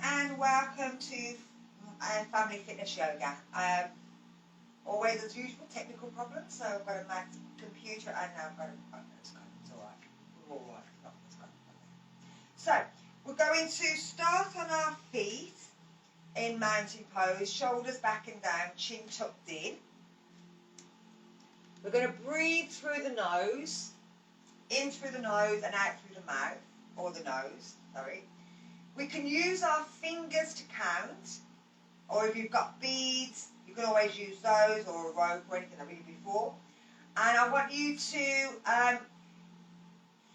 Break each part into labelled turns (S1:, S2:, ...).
S1: and welcome to Family Fitness Yoga. Always as usual, technical problems, so I've got a Mac computer and now I've got a it's alright. We're alright. So, we're going to start on our feet in mountain pose, shoulders back and down, chin tucked in. We're going to breathe through the nose, in through the nose and out through the mouth, or the nose, sorry. We can use our fingers to count, or if you've got beads, you can always use those, or a rope, or anything that we did before. And I want you to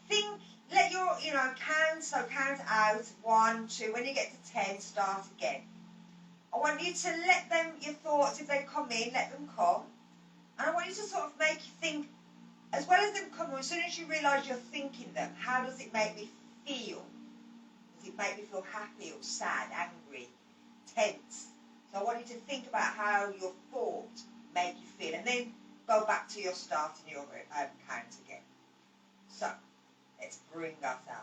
S1: think, let your, count, so count out, 1, 2, when you get to 10, start again. I want you to let them, your thoughts, if they come in, let them come. And I want you to sort of make you think, as well as them coming, as soon as you realise you're thinking them, how does it make me feel? Does it make me feel happy or sad, angry, tense? So I want you to think about how your thoughts make you feel, and then go back to your start and your count again. So let's bring us out there.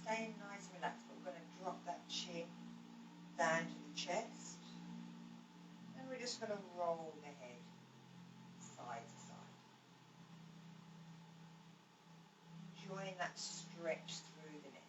S1: Staying nice and relaxed, but we're going to drop that chin down to the chest, and we're just going to roll the head side to side, enjoying that stretch through the neck.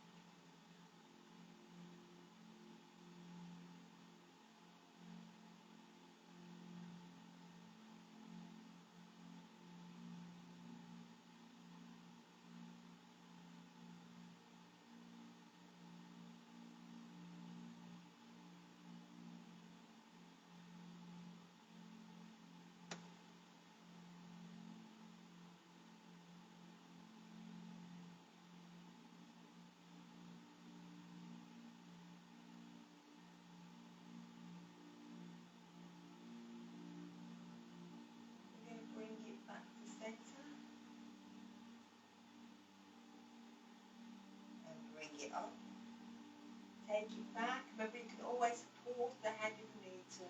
S1: It up, take it back. Remember, you can always pause the hand if you need to.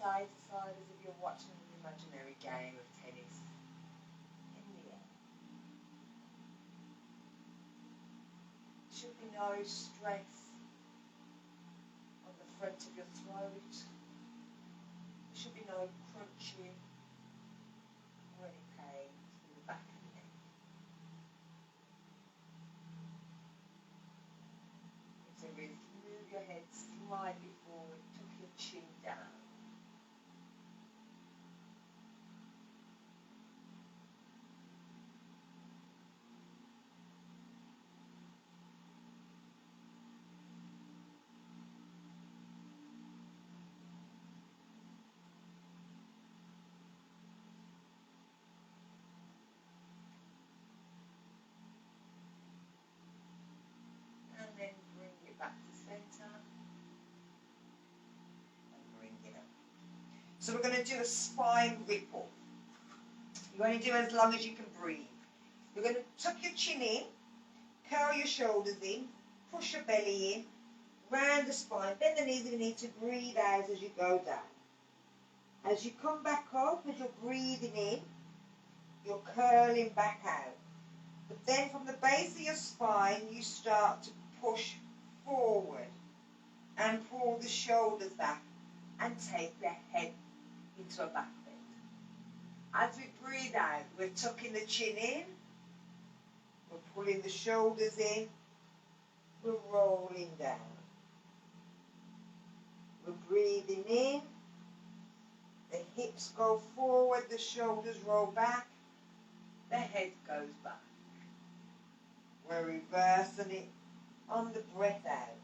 S1: side to side as if you're watching an imaginary game of tennis in the air. Should be no stress on the front of your throat. There should be no crunching or any pain through the back of the neck. So really move your head slightly forward, tuck your chin down. And then bring it back to centre. And bring it up. So we're going to do a spine ripple. You only do as long as you can breathe. You're going to tuck your chin in, curl your shoulders in, push your belly in, round the spine, bend the knees if you need to, breathe out as you go down. As you come back up, as you're breathing in, you're curling back out. But then from the base of your spine, you start to push forward and pull the shoulders back and take the head into a back bend. As we breathe out, we're tucking the chin in, we're pulling the shoulders in, we're rolling down. We're breathing in, the hips go forward, the shoulders roll back, the head goes back. We're reversing it on the breath out.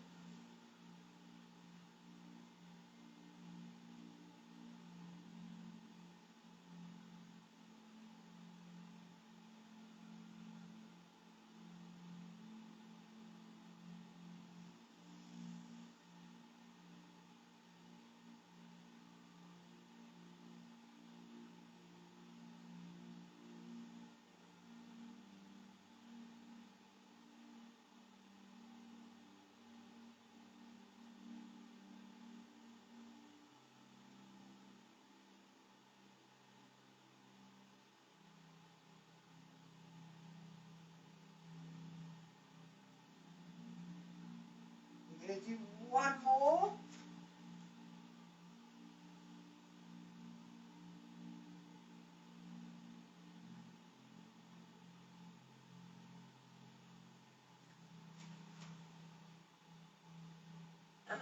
S1: We're going to do one more.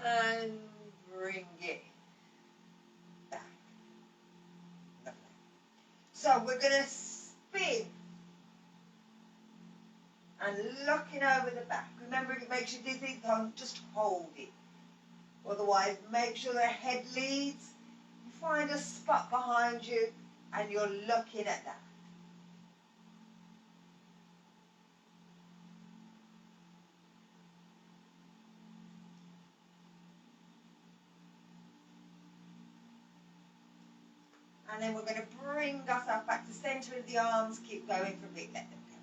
S1: And bring it back. Lovely. So we're going to spin and looking over the back. Remember, if it makes you dizzy, don't just hold it. Otherwise, make sure the head leads. You find a spot behind you and you're looking at that. And then we're going to bring ourselves back to centre of the arms. Keep going for a bit. Let them go.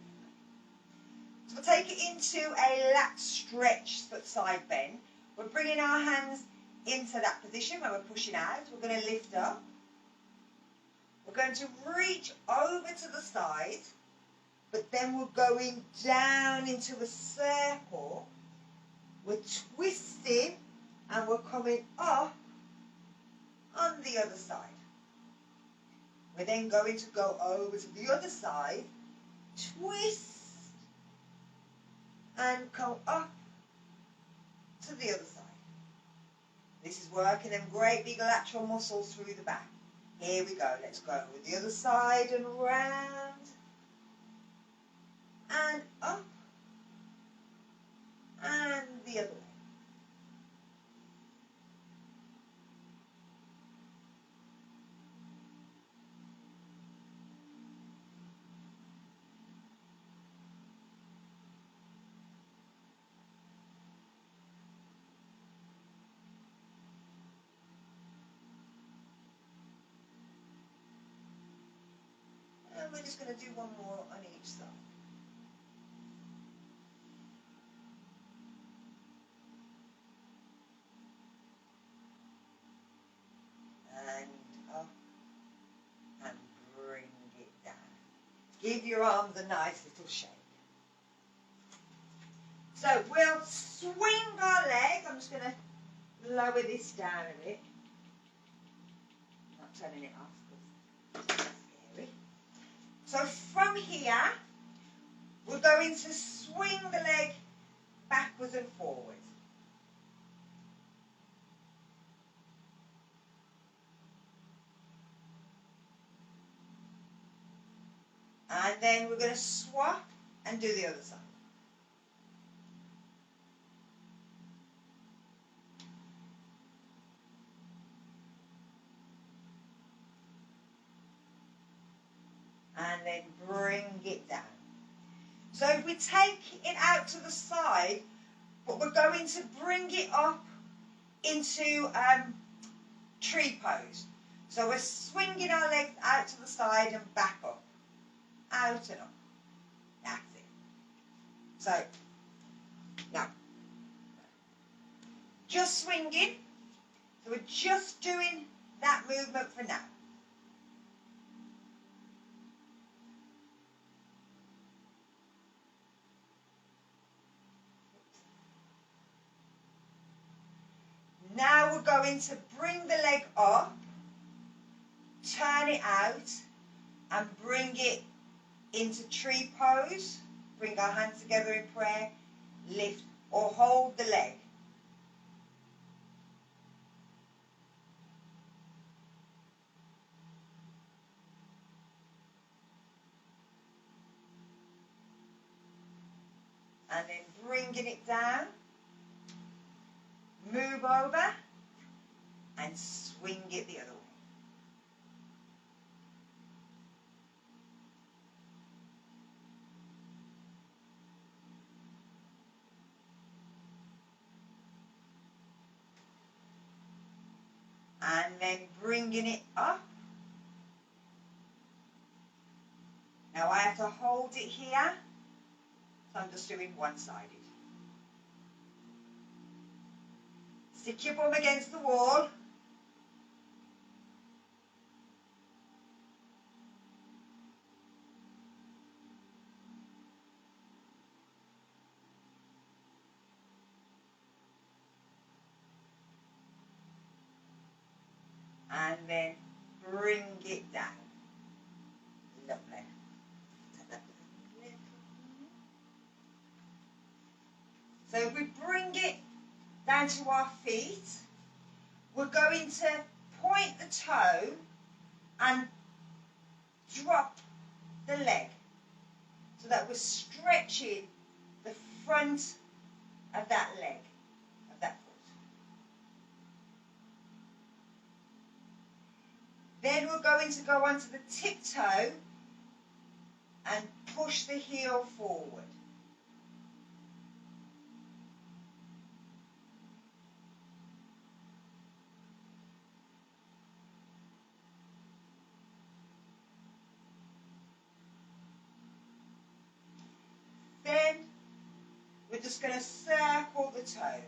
S1: So we'll take it into a lat stretch side bend. We're bringing our hands into that position where we're pushing out. We're going to lift up. We're going to reach over to the side, but then we're going down into a circle. We're twisting and we're coming up on the other side. We're then going to go over to the other side, twist, and come up to the other side. This is working them great big lateral muscles through the back. Here we go. Let's go with the other side and round and up and the other way. And we're just going to do one more on each side. And give your arms a nice little shake. So we'll swing our leg. I'm just going to lower this down a bit. Not turning it off because it's scary. So from here, we're going to swing the leg backwards and forwards. And then we're going to swap and do the other side. And then bring it down. So if we take it out to the side, but we're going to bring it up into tree pose. So we're swinging our legs out to the side and back up. Out and up. That's it. So, now, just swinging. So we're just doing that movement for now. Now we're going to bring the leg up, turn it out, and bring it into tree pose. Bring our hands together in prayer, lift or hold the leg. And then bringing it down, move over and swing it the other way. And then bringing it up. Now I have to hold it here, so I'm just doing one-sided. Stick your bum against the wall. And then bring it down. Lovely. So if we bring it down to our feet, we're going to point the toe and drop the leg so that we're stretching the front of that leg, of that foot. Then we're going to go onto the tiptoe and push the heel forward. Then we're just going to circle the toes.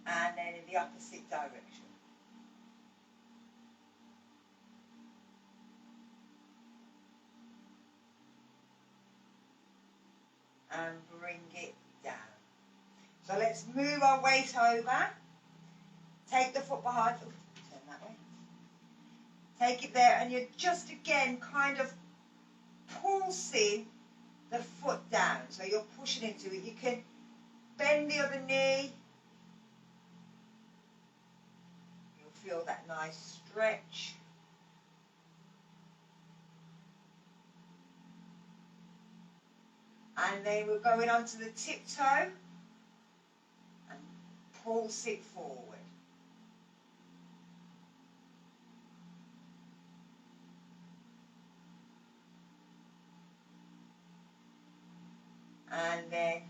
S1: And then in the opposite direction. And bring it down. So let's move our weight over. Take the foot behind. Turn that way. Take it there, and you're just again kind of pulsing the foot down. So you're pushing into it. You can bend the other knee. You'll feel that nice stretch. And then we're going on to the tiptoe and pulse it forward. And then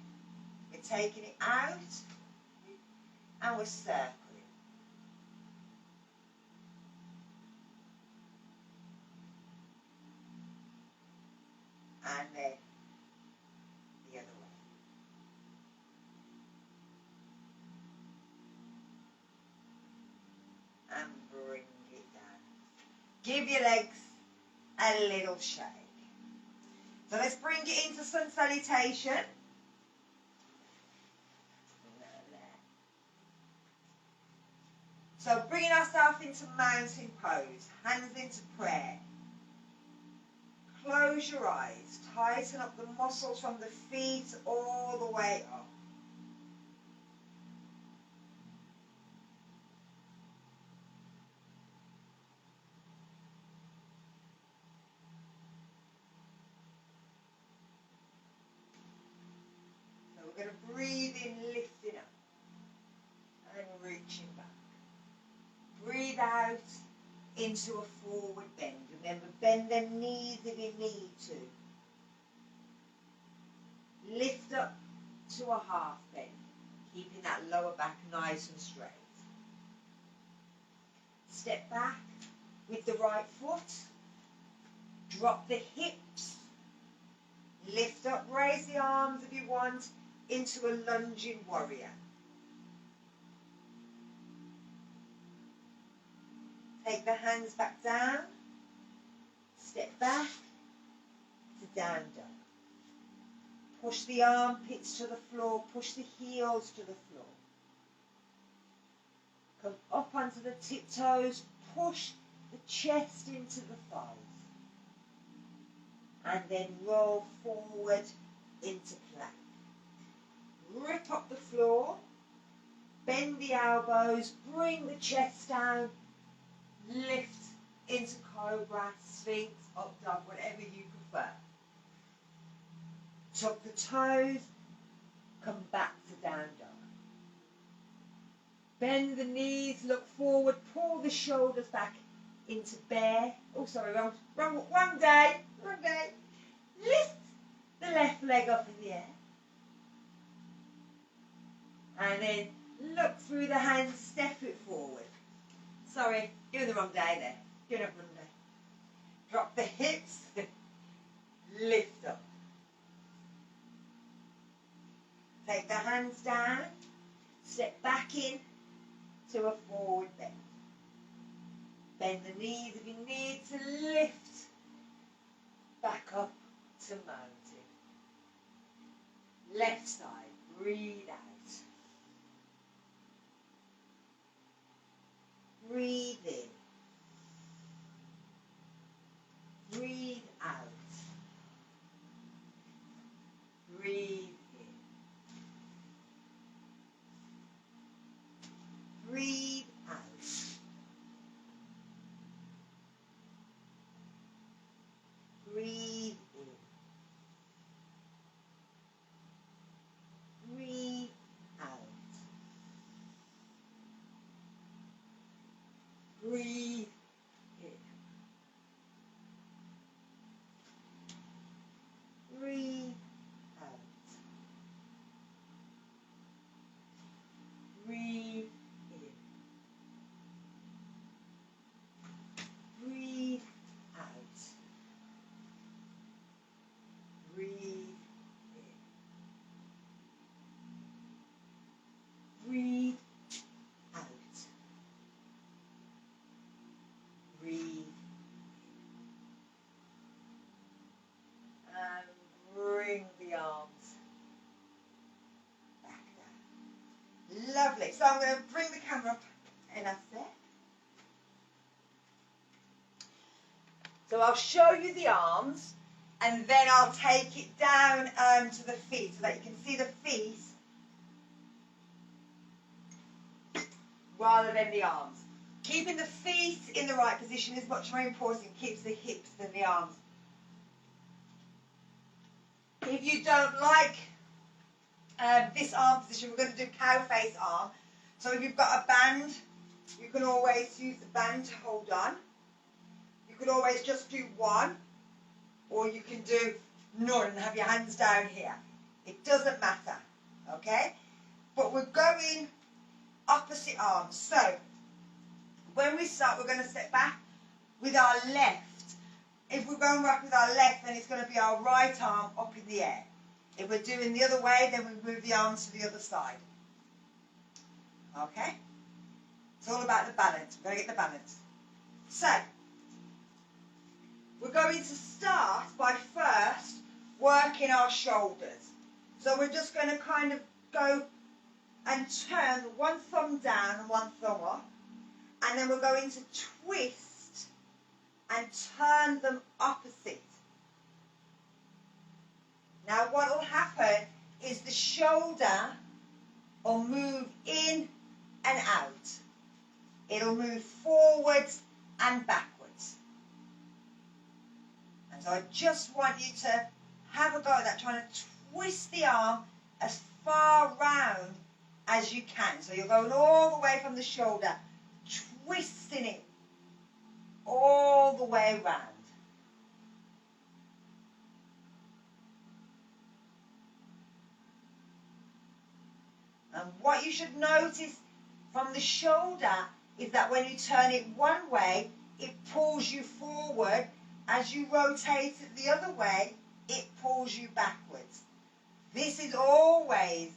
S1: we're taking it out and we're circling. And then the other way. And bring it down. Give your legs a little shake. So let's bring it into sun salutation. So bringing ourselves into mountain pose, hands into prayer. Close your eyes, tighten up the muscles from the feet all the way up. So we're going to breathe in, lifting up and reaching back. Breathe out into a forward bend. Remember, bend them knees if you need to. Lift up to a half bend, keeping that lower back nice and straight. Step back with the right foot. Drop the hips. Lift up, raise the arms if you want, into a lunging warrior. Take the hands back down, step back to down dog. Push the armpits to the floor, push the heels to the floor. Come up onto the tiptoes, push the chest into the thighs. And then roll forward into plank. Rip up the floor, bend the elbows, bring the chest down, lift into cobra, sphinx, up dog, whatever you prefer. Tuck the toes, come back to down dog. Bend the knees, look forward, pull the shoulders back into bear. Oh, sorry, wrong day. Lift the left leg up in the air. And then look through the hands, step it forward. Sorry, doing the wrong day there. Doing it Monday. Drop the hips, lift up. Take the hands down, step back in to a forward bend. Bend the knees if you need to lift back up to mountain. Left side, breathe out. Breathe in. Breathe out. Breathe in. Breathe out. Breathe in. Breathe out. Breathe in. Breathe out. Breathe in. Breathe out. Breathe in. Breathe out. Breathe in. And bring the arms back down. Lovely. So I'm going to bring the camera up in a sec. So I'll show you the arms and then I'll take it down to the feet so that you can see the feet rather than the arms. Keeping the feet in the right position is much more important. It keeps the hips than the arms. If you don't like this arm position, we're going to do cow face arm. So if you've got a band, you can always use the band to hold on. You could always just do one, or you can do none and have your hands down here. It doesn't matter, okay? But we're going opposite arms. So when we start, we're going to step back with our left. If we're going back with our left, then it's going to be our right arm up in the air. If we're doing the other way, then we move the arms to the other side. Okay? It's all about the balance. We've got to get the balance. So, we're going to start by first working our shoulders. So we're just going to kind of go and turn one thumb down and one thumb up, and then we're going to twist and turn them opposite. Now what will happen is the shoulder will move in and out. It'll move forwards and backwards. And so I just want you to have a go at that, trying to twist the arm as far round as you can. So you're going all the way from the shoulder, twisting it all the way round. And what you should notice from the shoulder is that when you turn it one way, it pulls you forward. As you rotate it the other way, it pulls you backwards. This is always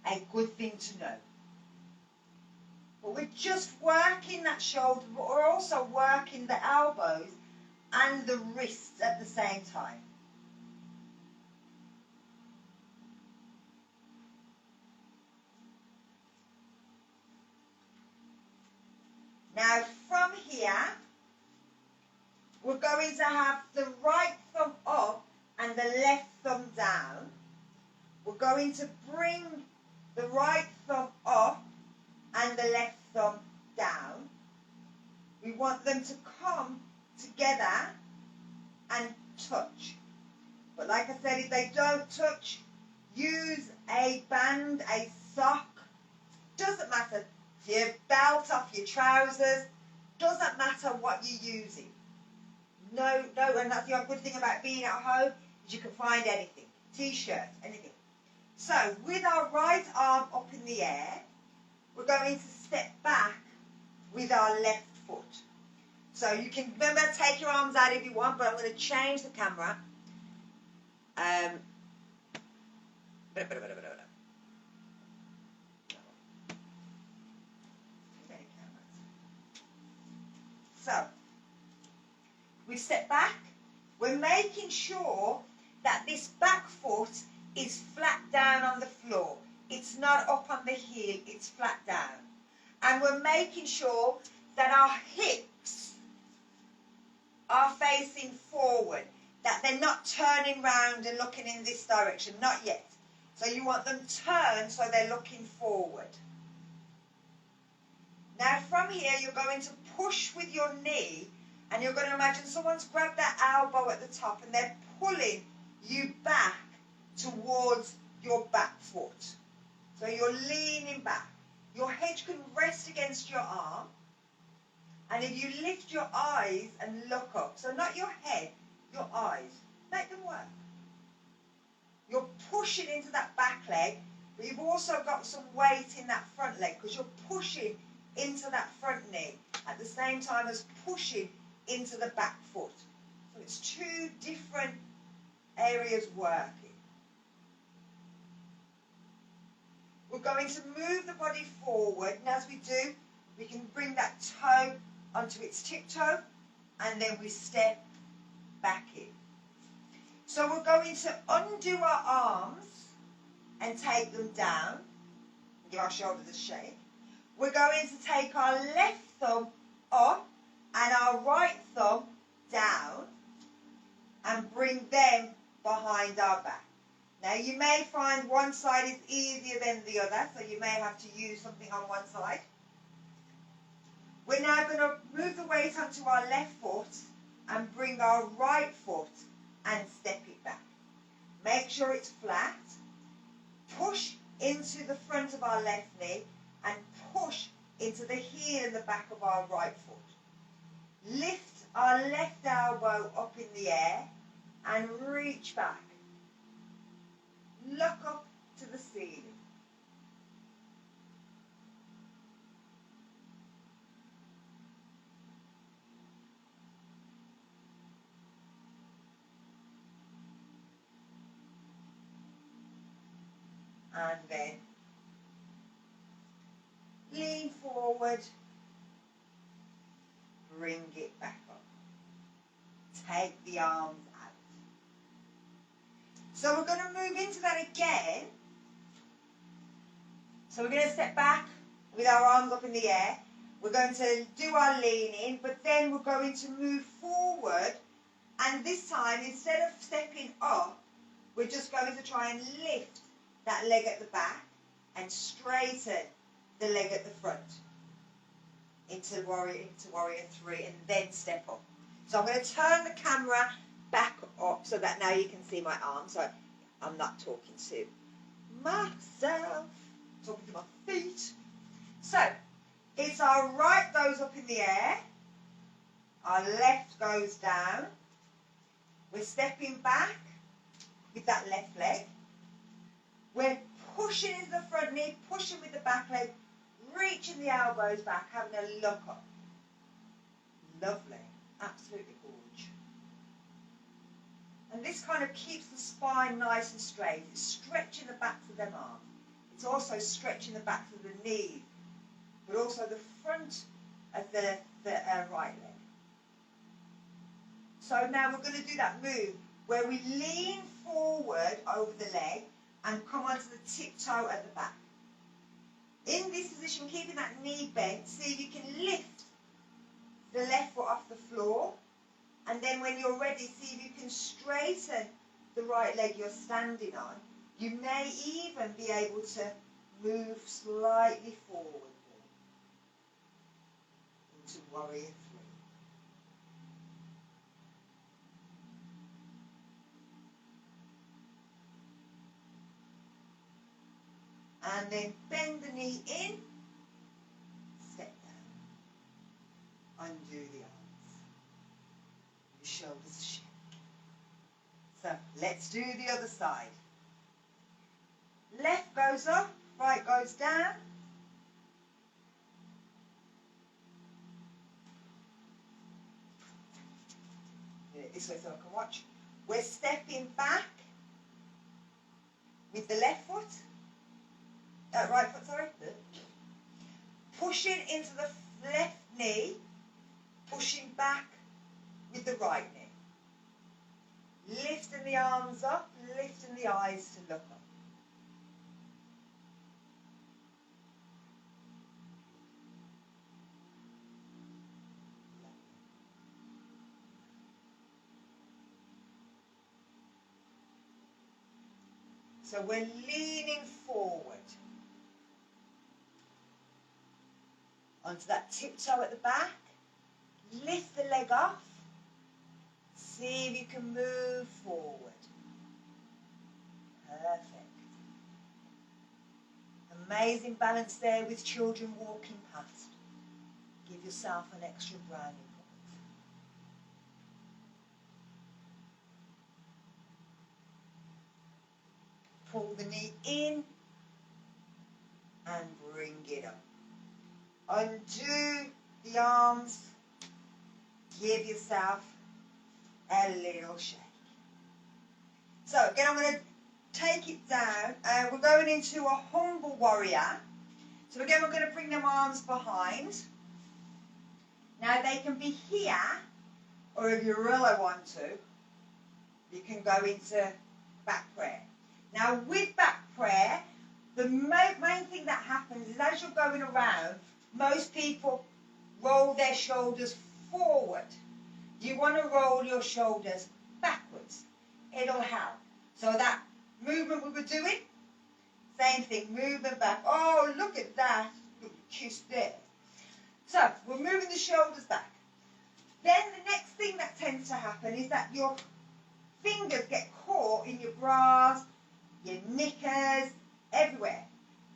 S1: a good thing to know. But we're just working that shoulder, but we're also working the elbows and the wrists at the same time. Now from here, we're going to have the right thumb up and the left thumb down. We're going to bring the right thumb up and the left thumb down. We want them to come together and touch. But like I said, if they don't touch, use a band, a sock. Doesn't matter. Your belt off your trousers. Doesn't matter what you're using. No, and that's the good thing about being at home, is you can find anything. T-shirt, anything. So, with our right arm up in the air, we're going to step back with our left foot. So you can, remember, take your arms out if you want, but I'm going to change the camera. So, we step back. We're making sure that this back foot is flat down on the floor. It's not up on the heel, it's flat down. And we're making sure that our hips are facing forward, that they're not turning round and looking in this direction, not yet. So you want them turned so they're looking forward. Now from here, you're going to push with your knee, and you're going to imagine someone's grabbed that elbow at the top and they're pulling you back towards your back foot. So you're leaning back. Your head can rest against your arm. And if you lift your eyes and look up, so not your head, your eyes, make them work. You're pushing into that back leg, but you've also got some weight in that front leg because you're pushing into that front knee at the same time as pushing into the back foot. So it's two different areas working. We're going to move the body forward, and as we do, we can bring that toe onto its tiptoe, and then we step back in. So we're going to undo our arms and take them down, give our shoulders a shake. We're going to take our left thumb up and our right thumb down and bring them behind our back. Now you may find one side is easier than the other, so you may have to use something on one side. We're now going to move the weight onto our left foot and bring our right foot and step it back. Make sure it's flat. Push into the front of our left knee and push into the heel and the back of our right foot. Lift our left elbow up in the air and reach back. Look up to the ceiling. And then lean forward, bring it back up. take the arms out. So we're going to move into that again. So we're going to step back with our arms up in the air. We're going to do our leaning, but then we're going to move forward. And this time, instead of stepping up, we're just going to try and lift that leg at the back and straighten the leg at the front into warrior 3, and then step up. So I'm going to turn the camera back up so that now you can see my arms. So I'm not talking to myself, talking to my feet. So it's our right goes up in the air, our left goes down. We're stepping back with that left leg. We're pushing into the front knee, pushing with the back leg, reaching the elbows back, having a look up. Lovely. Absolutely gorgeous. And this kind of keeps the spine nice and straight. It's stretching the backs of them arms. It's also stretching the backs of the knees, but also the front of the right leg. So now we're going to do that move where we lean forward over the leg and come onto the tiptoe at the back. In this position, keeping that knee bent, see if you can lift the left foot off the floor, and then when you're ready, see if you can straighten the right leg you're standing on. You may even be able to move slightly forward into warrior 3. And then bend the knee in, step down, undo the arms, your shoulders shake. So let's do the other side. Left goes up, right goes down. Do it this way so I can watch. We're stepping back with the left foot. Right foot, sorry. Pushing into the left knee, pushing back with the right knee. Lifting the arms up, lifting the eyes to look up. So we're leaning forward onto that tiptoe at the back. Lift the leg off. See if you can move forward. Perfect. Amazing balance there with children walking past. Give yourself an extra brownie point. Pull the knee in and bring it up. Undo the arms. Give yourself a little shake. So again, I'm going to take it down. We're going into a humble warrior. So again, we're going to bring them arms behind. Now they can be here, or if you really want to, you can go into back prayer. Now with back prayer, the main thing that happens is as you're going around, most people roll their shoulders forward. You want to roll your shoulders backwards. It'll help. So that movement we were doing, same thing, moving back. Oh, look at that. Look, kiss there. So we're moving the shoulders back. Then the next thing that tends to happen is that your fingers get caught in your bras, your knickers, everywhere.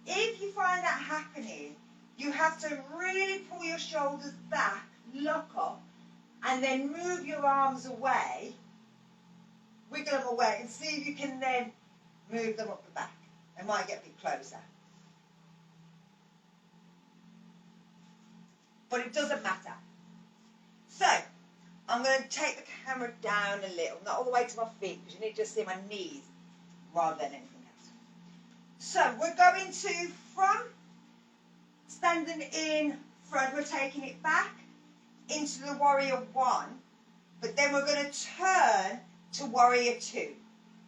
S1: If you find that happening, you have to really pull your shoulders back, lock up, and then move your arms away, wiggle them away, and see if you can then move them up the back. They might get a bit closer. But it doesn't matter. So, I'm going to take the camera down a little, not all the way to my feet, because you need to see my knees rather than anything else. So, we're going to, from standing in front, we're taking it back into the warrior 1, But then we're going to turn to warrior two.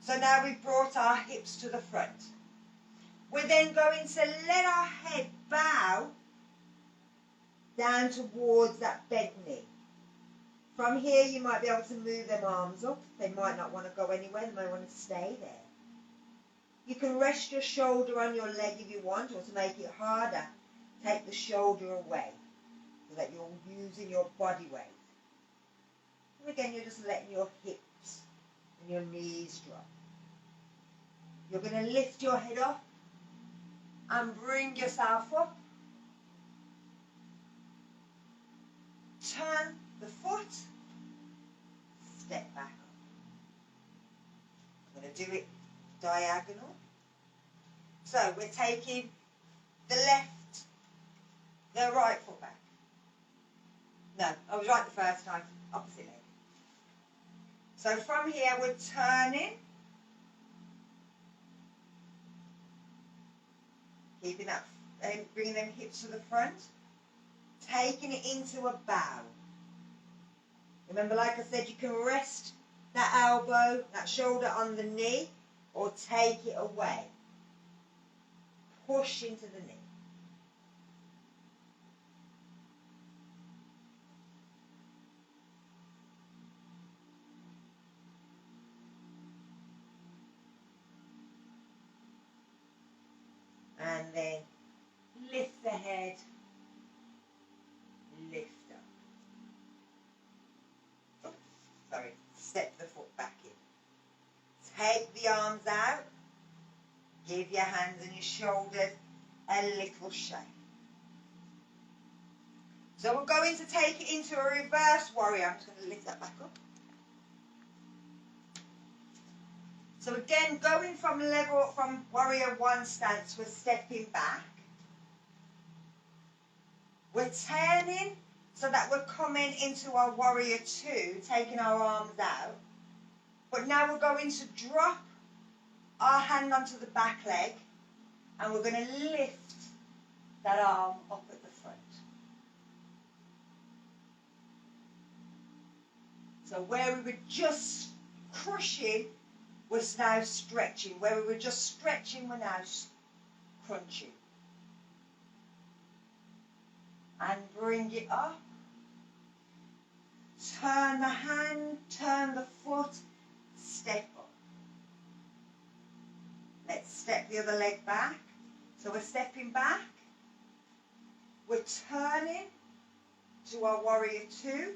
S1: So now we've brought our hips to the front. We're then going to let our head bow down towards that bent knee. From here you might be able to move them arms up. They might not want to go anywhere, they might want to stay there. You can rest your shoulder on your leg if you want, or to make it harder, take the shoulder away so that you're using your body weight. And again, you're just letting your hips and your knees drop. You're going to lift your head up and bring yourself up. Turn the foot, step back up. I'm going to do it diagonal. So we're taking the left, the right foot back. No, I was right the first time, opposite leg. So from here we're turning, keeping that, bringing them hips to the front, taking it into a bow. Remember, like I said, you can rest that elbow, that shoulder on the knee, or take it away. Push into the knee. And then lift the head, lift up. Sorry, step the foot back in. Take the arms out. Give your hands and your shoulders a little shake. So we're going to take it into a reverse warrior. I'm just going to lift that back up. So again, going from warrior one stance, we're stepping back. We're turning so that we're coming into our warrior two, taking our arms out. But now we're going to drop our hand onto the back leg, and we're going to lift that arm up at the front. So where we were just crushing, we're now stretching. Where we were just stretching, we're now crunching. And bring it up. Turn the hand, turn the foot, step up. Let's step the other leg back. So we're stepping back. We're turning to our warrior two.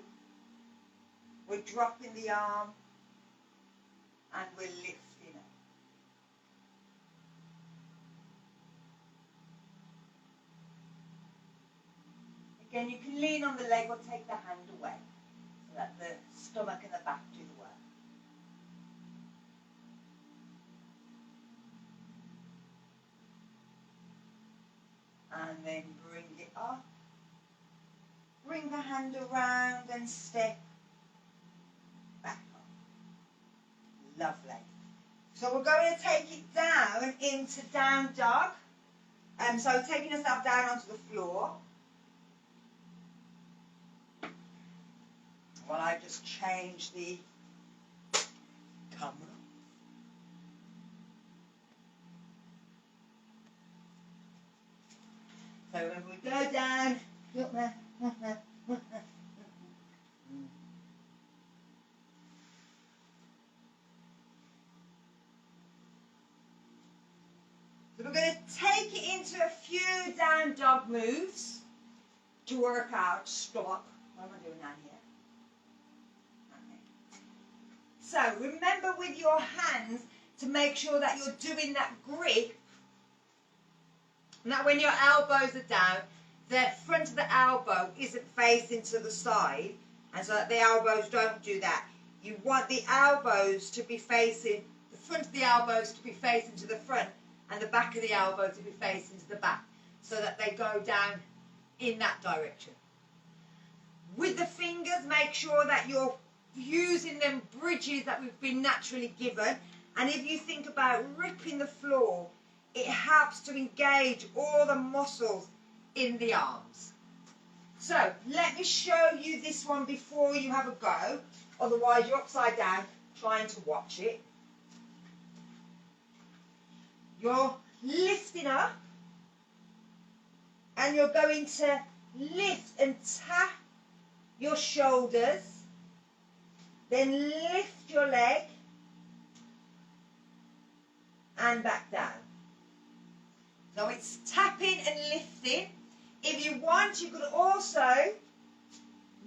S1: We're dropping the arm and we're lifting up. Again, you can lean on the leg or take the hand away so that the stomach and the back do the work. And then bring it up. Bring the hand around and step back up. Lovely. So we're going to take it down into down dog. So taking yourself down onto the floor. Well, I just changed the camera. So when we go down, look there. So we're going to take it into a few down dog moves to work out stomach. What am I doing down here? Okay. So remember with your hands to make sure that you're doing that grip. Now when your elbows are down, the front of the elbow isn't facing to the side, and so that the elbows don't do that. You want the elbows to be facing, the front of the elbows to be facing to the front, and the back of the elbow to be facing to the back, so that they go down in that direction. With the fingers, make sure that you're using them bridges that we've been naturally given, and if you think about ripping the floor, it helps to engage all the muscles in the arms. So let me show you this one before you have a go Otherwise you're upside down trying to watch it. You're lifting up and you're going to lift and tap your shoulders, then lift your leg and back down. So it's tapping and lifting. If you want, you could also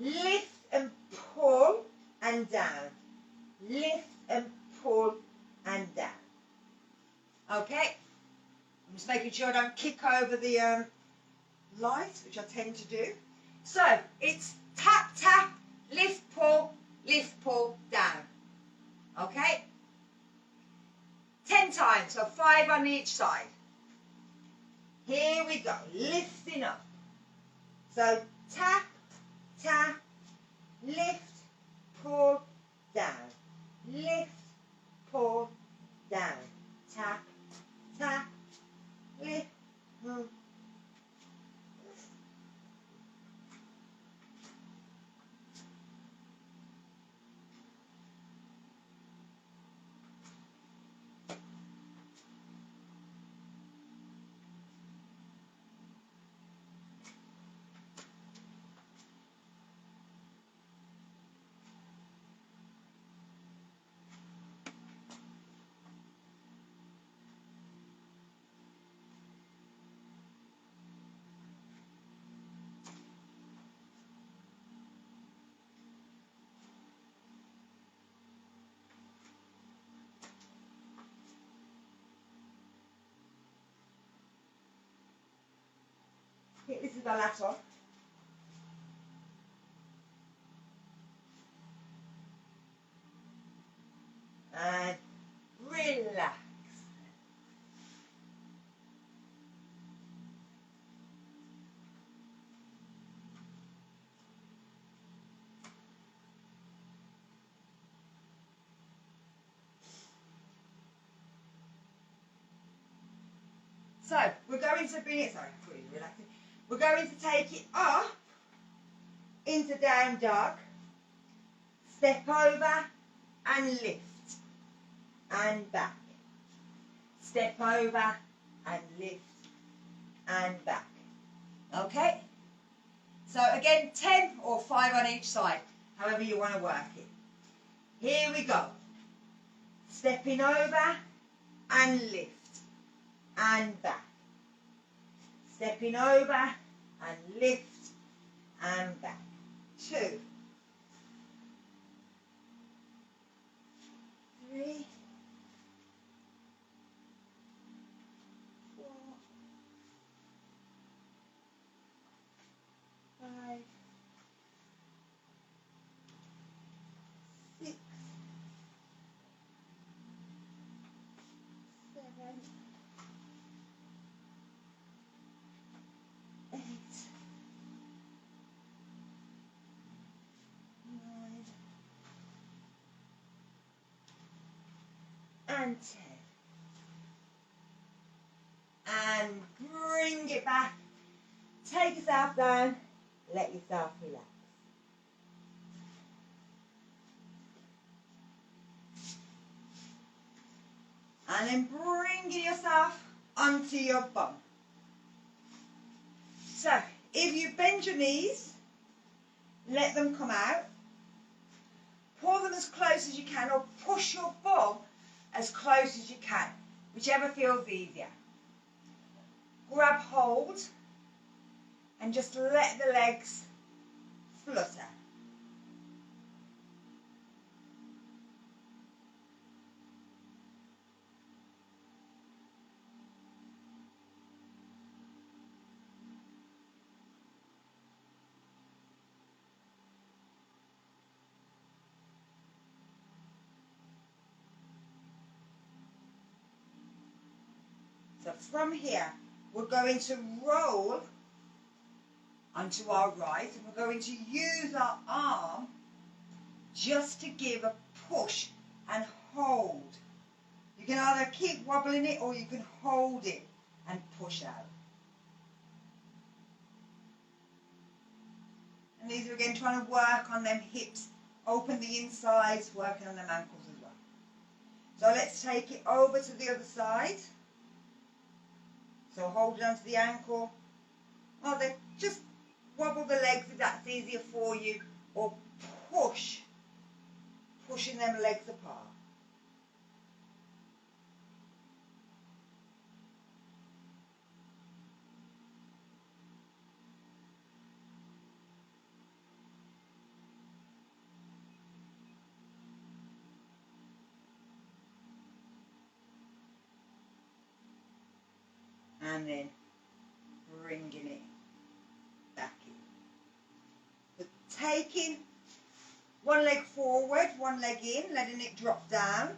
S1: lift and pull and down. Lift and pull and down. Okay? I'm just making sure I don't kick over the light, which I tend to do. So it's tap, tap, lift, pull, down. Okay? 10 times, so 5 on each side. Here we go, lifting up. So tap, tap, lift, pull, down. Lift, pull, down. Tap, tap, lift, pull. This is the latter. And relax. So we're going to bring it, sorry, really relaxing. We're going to take it up into down dog. Step over and lift. And back. Step over and lift and back. Okay? So again, 10 or 5 on each side, however you want to work it. Here we go. Stepping over and lift and back. Stepping over and lift and back. 2, 3, 4, 5, 6, 7, 8, 9, and 10. And bring it back. Take yourself down. Let yourself relax. And then bringing yourself onto your bum. So, if you bend your knees, let them come out. Pull them as close as you can, or push your bum as close as you can, whichever feels easier. Grab hold and just let the legs flutter. So from here, we're going to roll onto our right, and we're going to use our arm just to give a push and hold. You can either keep wobbling it or you can hold it and push out. And these are again trying to work on them hips open the insides, working on them ankles as well. So let's take it over to the other side. So hold it onto the ankle. Oh, then just wobble the legs if that's easier for you, or pushing them legs apart. And then bringing it back in. But taking one leg forward, one leg in, letting it drop down.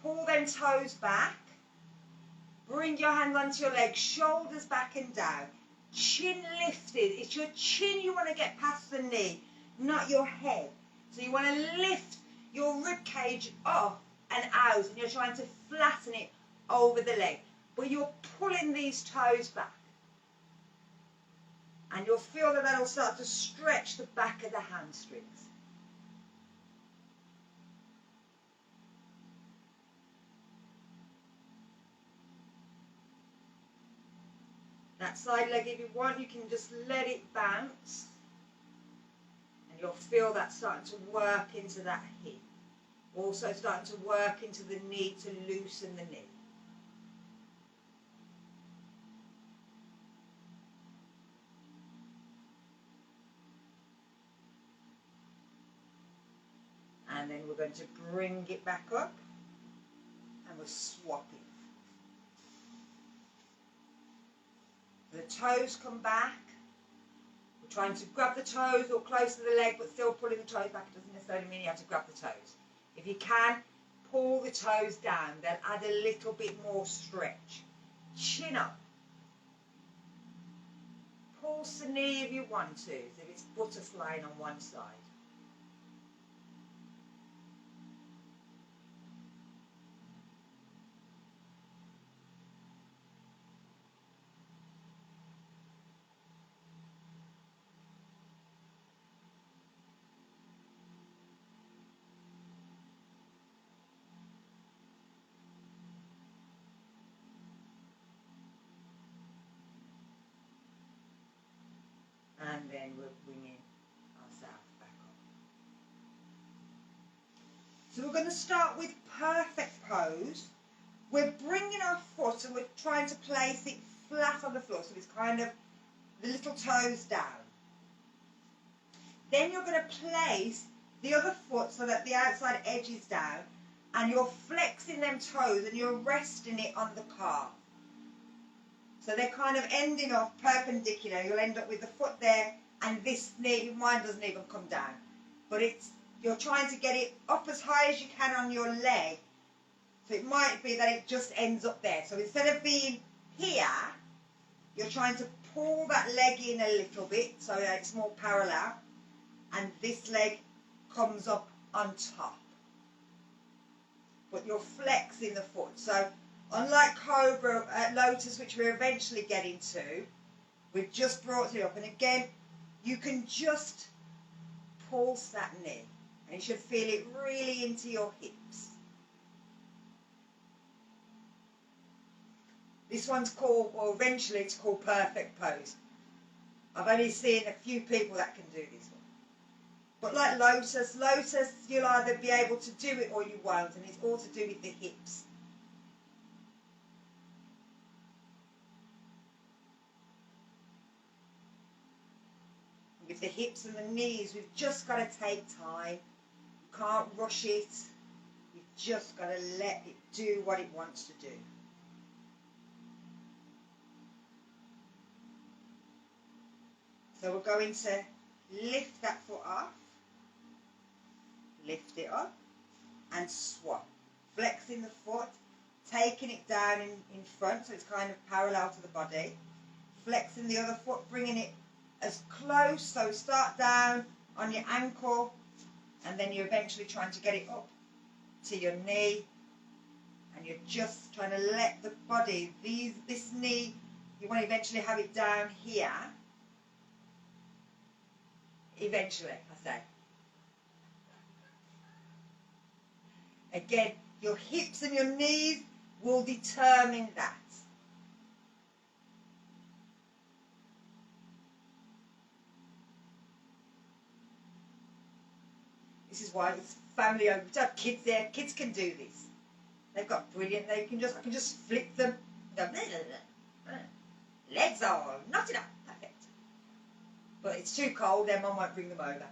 S1: Pull them toes back. Bring your hand onto your legs, shoulders back and down. Chin lifted. It's your chin you want to get past the knee, not your head. So you want to lift your rib cage up and out, and you're trying to flatten it over the leg. But you're pulling these toes back. And you'll feel that that'll start to stretch the back of the hamstrings. That side leg, if you want, you can just let it bounce. And you'll feel that starting to work into that hip. Also starting to work into the knee to loosen the knee. And then we're going to bring it back up and we'll swap it. The toes come back. We're trying to grab the toes or close to the leg, but still pulling the toes back. It doesn't necessarily mean you have to grab the toes. If you can, pull the toes down. They'll add a little bit more stretch. Chin up. Pulse the knee if you want to, as if it's butterflying on one side. And then we're bringing ourselves back up. So we're going to start with perfect pose. We're bringing our foot and we're trying to place it flat on the floor, so it's kind of the little toes down. Then you're going to place the other foot so that the outside edge is down, and you're flexing them toes and you're resting it on the calf. So they're kind of ending off perpendicular. You'll end up with the foot there, and this knee, mine doesn't even come down. But you're trying to get it up as high as you can on your leg. So it might be that it just ends up there. So instead of being here, you're trying to pull that leg in a little bit so that it's more parallel. And this leg comes up on top. But you're flexing the foot. So unlike Cobra, Lotus, which we're eventually getting to, we've just brought it up. And again, you can just pulse that knee. And you should feel it really into your hips. This one's called, well, eventually it's called perfect pose. I've only seen a few people that can do this one. But like Lotus, you'll either be able to do it or you won't. And it's all to do with the hips. With the hips and the knees, we've just got to take time. You can't rush it. You've just got to let it do what it wants to do. So we're going to lift that foot off, lift it up, and swap. Flexing the foot, taking it down in front so it's kind of parallel to the body. Flexing the other foot, bringing it as close, so start down on your ankle, and then you're eventually trying to get it up to your knee, and you're just trying to let the body, this knee, you want to eventually have it down here. Eventually, I say. Again, your hips and your knees will determine that. This is why it's family over. To have kids there, kids can do this. They've got brilliant. I can just flip them. Go, blah, blah, blah. Legs are knotted up, perfect. But it's too cold. Their mum won't bring them over.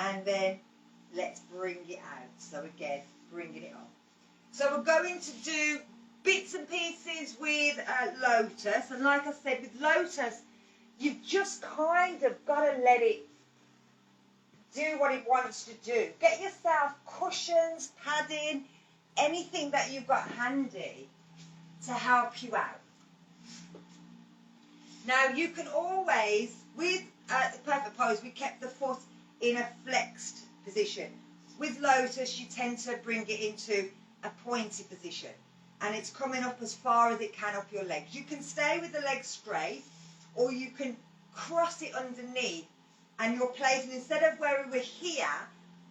S1: And then let's bring it out. So again, bringing it on. So we're going to do bits and pieces with Lotus. And like I said, with Lotus, you've just kind of got to let it do what it wants to do. Get yourself cushions, padding, anything that you've got handy to help you out. Now you can always, with the perfect pose, we kept the foot in a flexed position. With Lotus, you tend to bring it into a pointed position, and it's coming up as far as it can up your legs. You can stay with the legs straight, or you can cross it underneath, and you're placing, instead of where we were here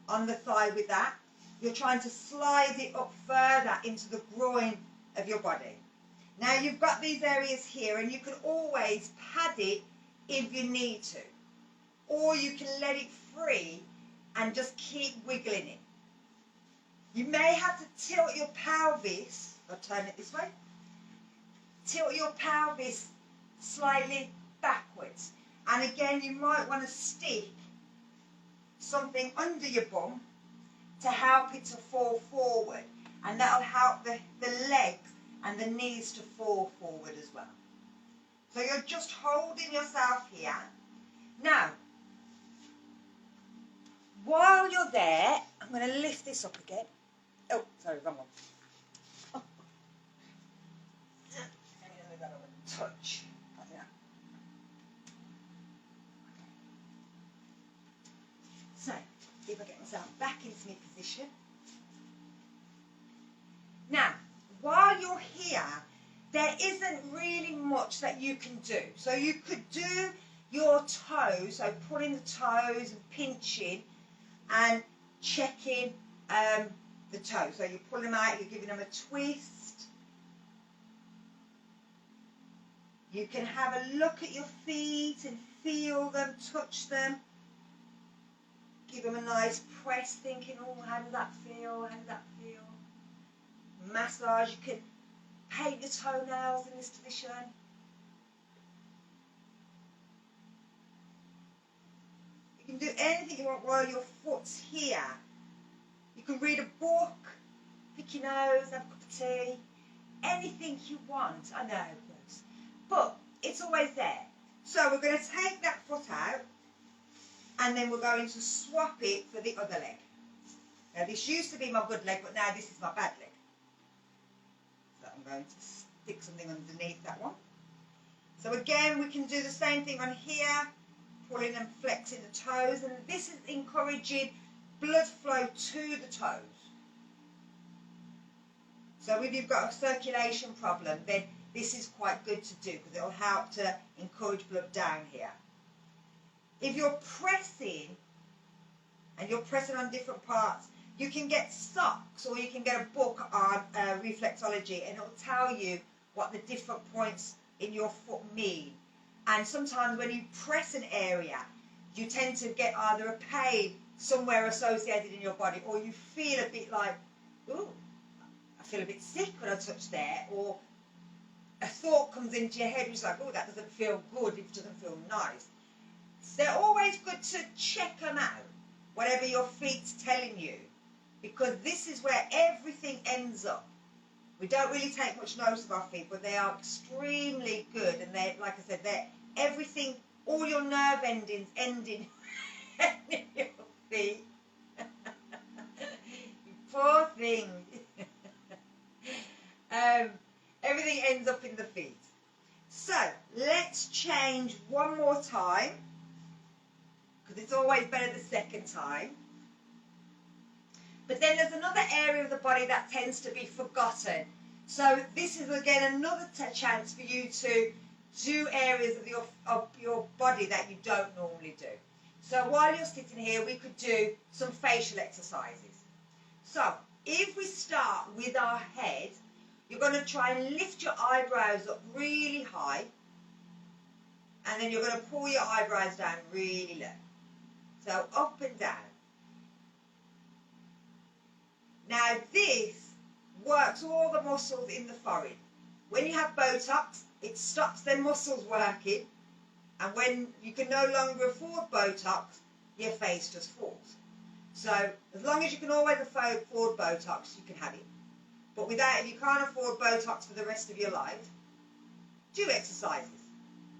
S1: on the thigh with that, you're trying to slide it up further into the groin of your body. Now you've got these areas here, and you can always pad it if you need to, or you can let it free and just keep wiggling it. You may have to tilt your pelvis, or turn it this way, tilt your pelvis slightly backwards. And again, you might want to stick something under your bum to help it to fall forward. And that'll help the legs and the knees to fall forward as well. So you're just holding yourself here. Now, while you're there, I'm going to lift this up again. Oh, sorry, wrong one. Oh. Touch. Like that. So, if I get myself back into my position. Now, while you're here, there isn't really much that you can do. So you could do your toes, so pulling the toes and pinching and checking the toes. So you pull them out, you're giving them a twist. You can have a look at your feet and feel them, touch them. Give them a nice press, thinking, oh, how does that feel? How does that feel? Massage. You can paint your toenails in this position. You can do anything you want while your foot's here. You can read a book, pick your nose, have a cup of tea, anything you want. I know, but it's always there. So we're going to take that foot out, and then we're going to swap it for the other leg. Now this used to be my good leg, but now this is my bad leg. So I'm going to stick something underneath that one. So again, we can do the same thing on here, pulling and flexing the toes, and this is encouraging blood flow to the toes. So if you've got a circulation problem, then this is quite good to do, because it'll help to encourage blood down here. If you're pressing, and you're pressing on different parts, you can get socks, or you can get a book on reflexology, and it'll tell you what the different points in your foot mean. And sometimes when you press an area, you tend to get either a pain somewhere associated in your body, or you feel a bit like, ooh, I feel a bit sick when I touch there, or a thought comes into your head which is like, oh, that doesn't feel good, it doesn't feel nice. So they're always good to check them out, whatever your feet's telling you, because this is where everything ends up. We don't really take much notice of our feet, but they are extremely good, and they're, like I said, they're everything, all your nerve endings end in your feet. You poor thing. Everything ends up in the feet. So let's change one more time, because it's always better the second time. But then there's another area of the body that tends to be forgotten. So this is again another chance for you to do areas of your body that you don't normally do. So while you're sitting here, we could do some facial exercises. So if we start with our head, you're going to try and lift your eyebrows up really high, and then you're going to pull your eyebrows down really low. So up and down. Now this works all the muscles in the forehead. When you have Botox, it stops them muscles working, and when you can no longer afford Botox, your face just falls. So as long as you can always afford Botox, you can have it. But without, if you can't afford Botox for the rest of your life, do exercises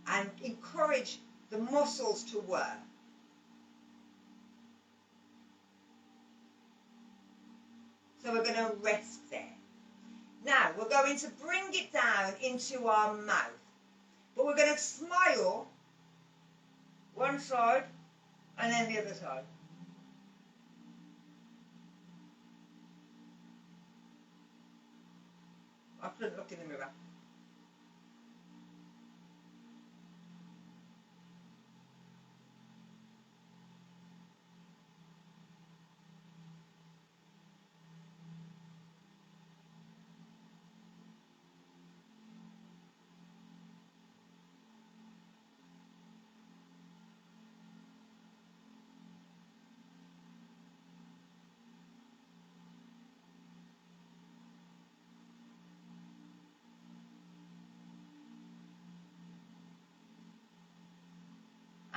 S1: and encourage the muscles to work. So we're going to rest there. Now we're going to bring it down into our mouth. But we're going to smile one side and then the other side. I couldn't look in the mirror.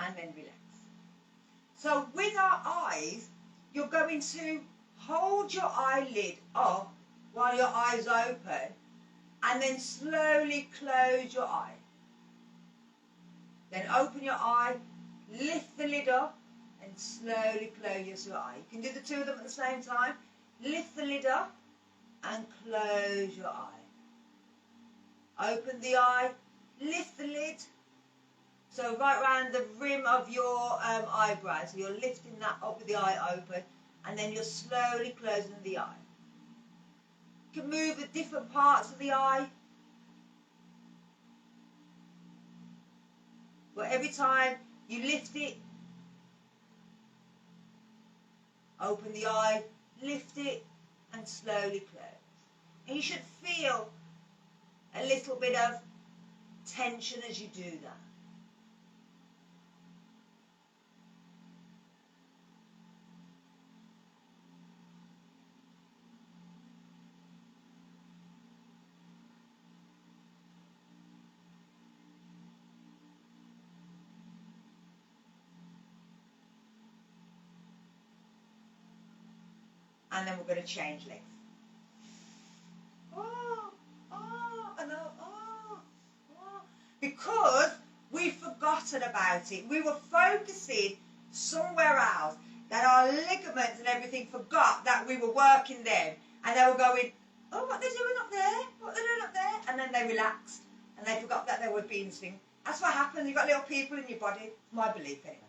S1: And then relax. So with our eyes, you're going to hold your eyelid up while your eyes open, and then slowly close your eye. Then open your eye, lift the lid up, and slowly close your eye. You can do the two of them at the same time. Lift the lid up and close your eye. Open the eye, lift the lid. So right around the rim of your eyebrows. So you're lifting that up with the eye open, and then you're slowly closing the eye. You can move at different parts of the eye. But every time you lift it, open the eye, lift it, and slowly close. And you should feel a little bit of tension as you do that. And then we're going to change legs. Because we've forgotten about it. We were focusing somewhere else, that our ligaments and everything forgot that we were working them. And they were going, oh, what they're doing up there? What they're doing up there? And then they relaxed and they forgot that they were being seen. That's what happens. You've got little people in your body. My belief anyway.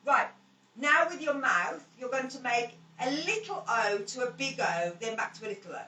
S1: Right. Now with your mouth, you're going to make a little O to a big O, then back to a little O.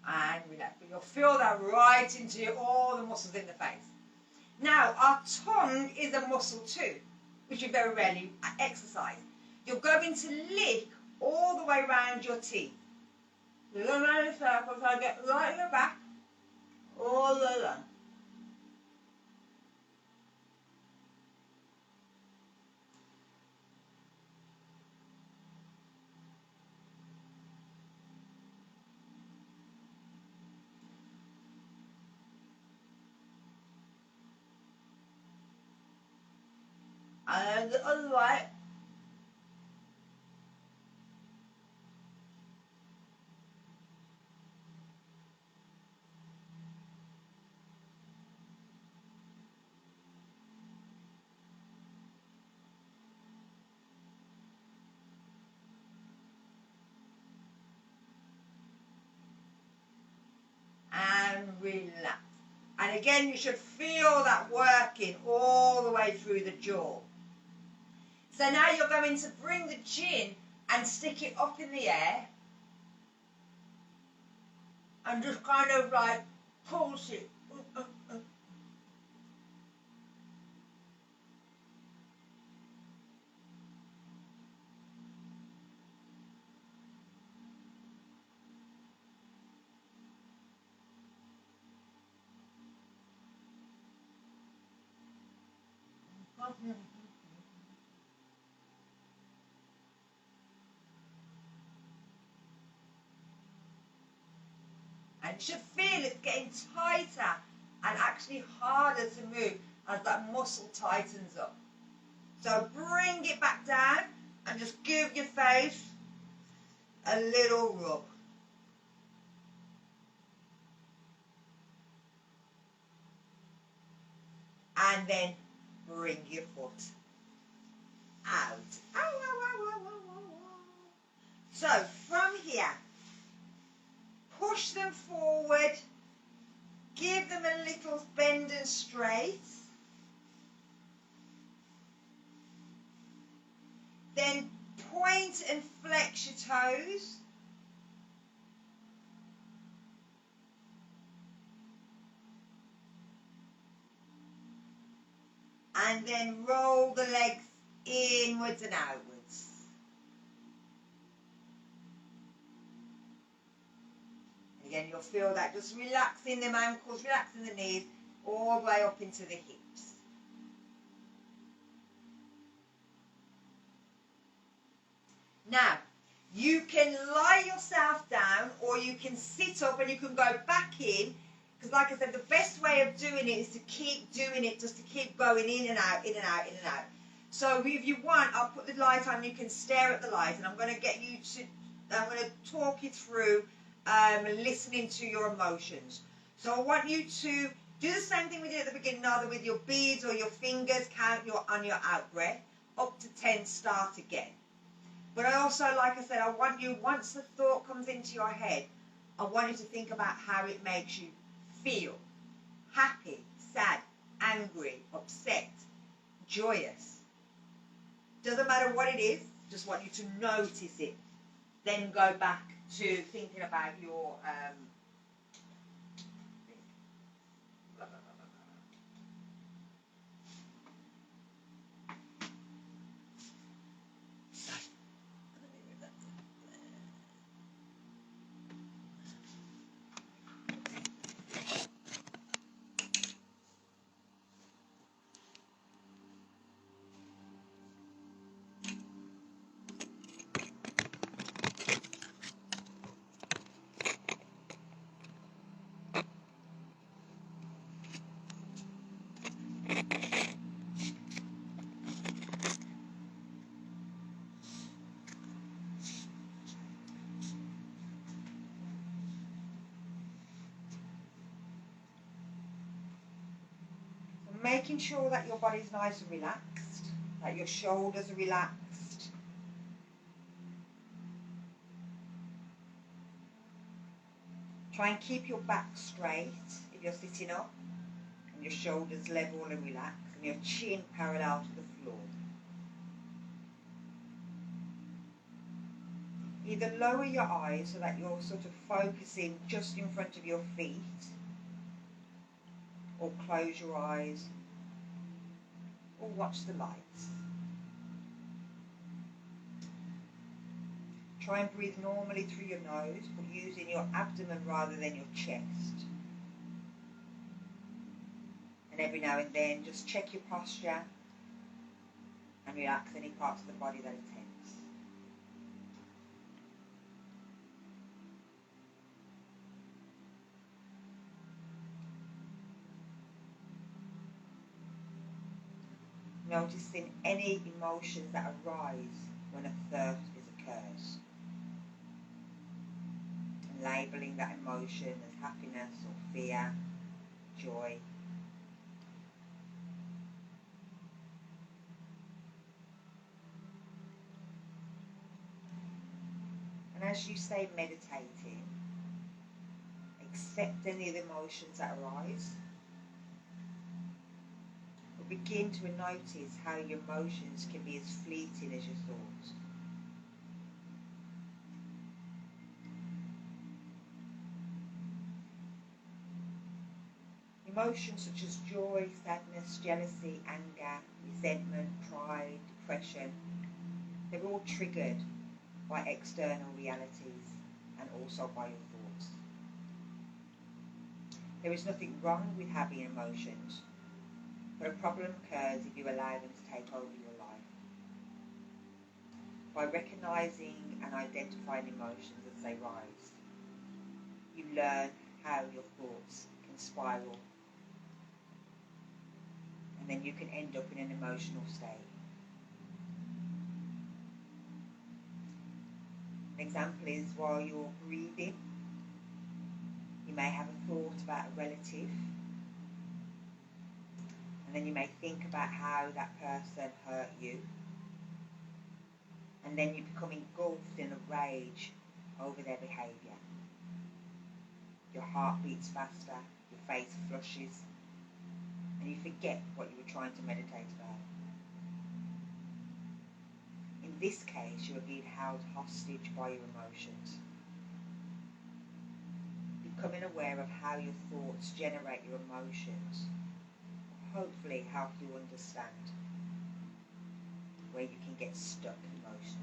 S1: And relax. But you'll feel that right into all the muscles in the face. Now, our tongue is a muscle too, which you very rarely exercise. You're going to lick all the way around your teeth. You're going around in circles, so I get right in the back, all along. And the other way. And relax. And again, you should feel that working all the way through the jaw. So now you're going to bring the chin and stick it up in the air. And just kind of like pulse it. And you should feel it getting tighter and actually harder to move as that muscle tightens up. So bring it back down and just give your face a little rub. And then bring your foot out. Ow, ow, ow, ow, ow, ow, ow. So from here, push them forward, give them a little bend and straight. Then point and flex your toes. And then roll the legs inwards and outwards. Again, you'll feel that just relaxing them ankles, relaxing the knees, all the way up into the hips. Now, you can lie yourself down or you can sit up and you can go back in. Because like I said, the best way of doing it is to keep doing it, just to keep going in and out, in and out, in and out. So if you want, I'll put the light on, you can stare at the light, and I'm going to get you to, I'm going to talk you through listening to your emotions. So I want you to do the same thing we did at the beginning, either with your beads or your fingers, count on your out breath, up to 10, start again. But I also, like I said, I want you, once the thought comes into your head, I want you to think about how it makes you feel. Happy, sad, angry, upset, joyous. Doesn't matter what it is, just want you to notice it. Then go back to thinking about your making sure that your body's nice and relaxed, that your shoulders are relaxed. Try and keep your back straight if you're sitting up, and your shoulders level and relaxed, and your chin parallel to the floor. Either lower your eyes so that you're sort of focusing just in front of your feet, or close your eyes, or watch the lights. Try and breathe normally through your nose, but using your abdomen rather than your chest. And every now and then, just check your posture and relax any parts of the body that are tense. Noticing any emotions that arise when a thirst is occurs, and labelling that emotion as happiness or fear, joy. And as you stay meditating, accept any of the emotions that arise. But begin to notice how your emotions can be as fleeting as your thoughts. Emotions such as joy, sadness, jealousy, anger, resentment, pride, depression, they're all triggered by external realities and also by your thoughts. There is nothing wrong with having emotions, but a problem occurs if you allow them to take over your life. By recognising and identifying emotions as they rise, you learn how your thoughts can spiral, and then you can end up in an emotional state. An example is while you're breathing, you may have a thought about a relative, and then you may think about how that person hurt you, and then you become engulfed in a rage over their behaviour. Your heart beats faster, your face flushes, and you forget what you were trying to meditate about. In this case, you are being held hostage by your emotions. Becoming aware of how your thoughts generate your emotions will hopefully help you understand where you can get stuck emotionally.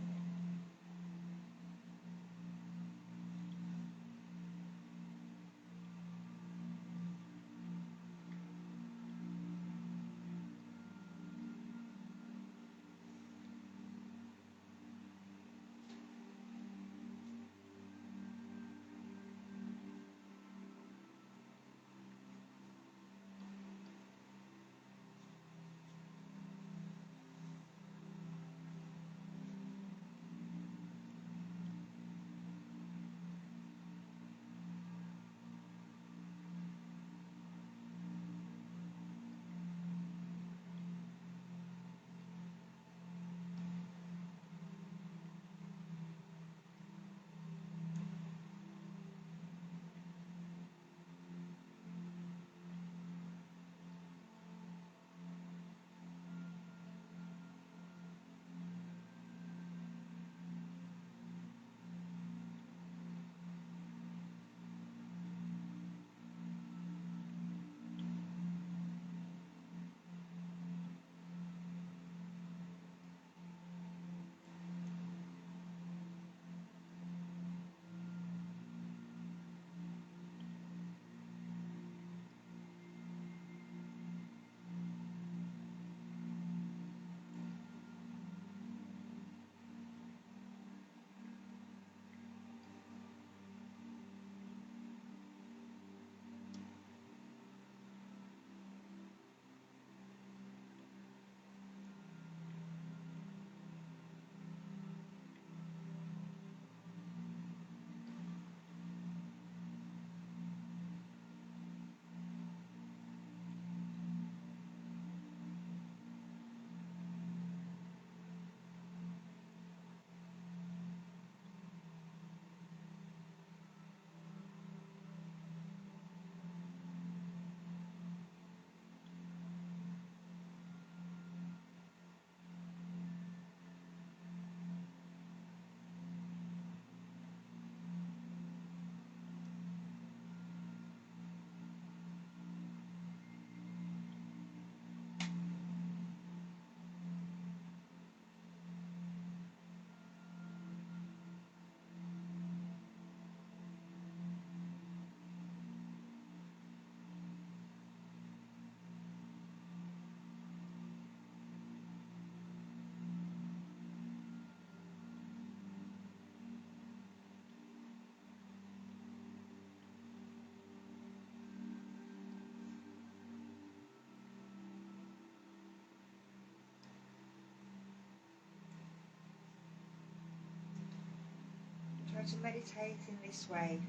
S1: Try to meditate in this way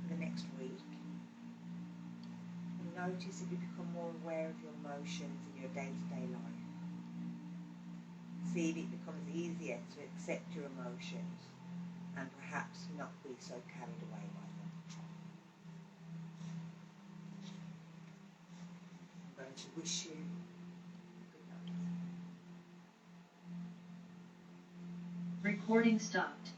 S1: for the next week. And notice if you become more aware of your emotions in your day-to-day life. See if it becomes easier to accept your emotions and perhaps not be so carried away by them. I'm going to wish you good night.
S2: Recording stopped.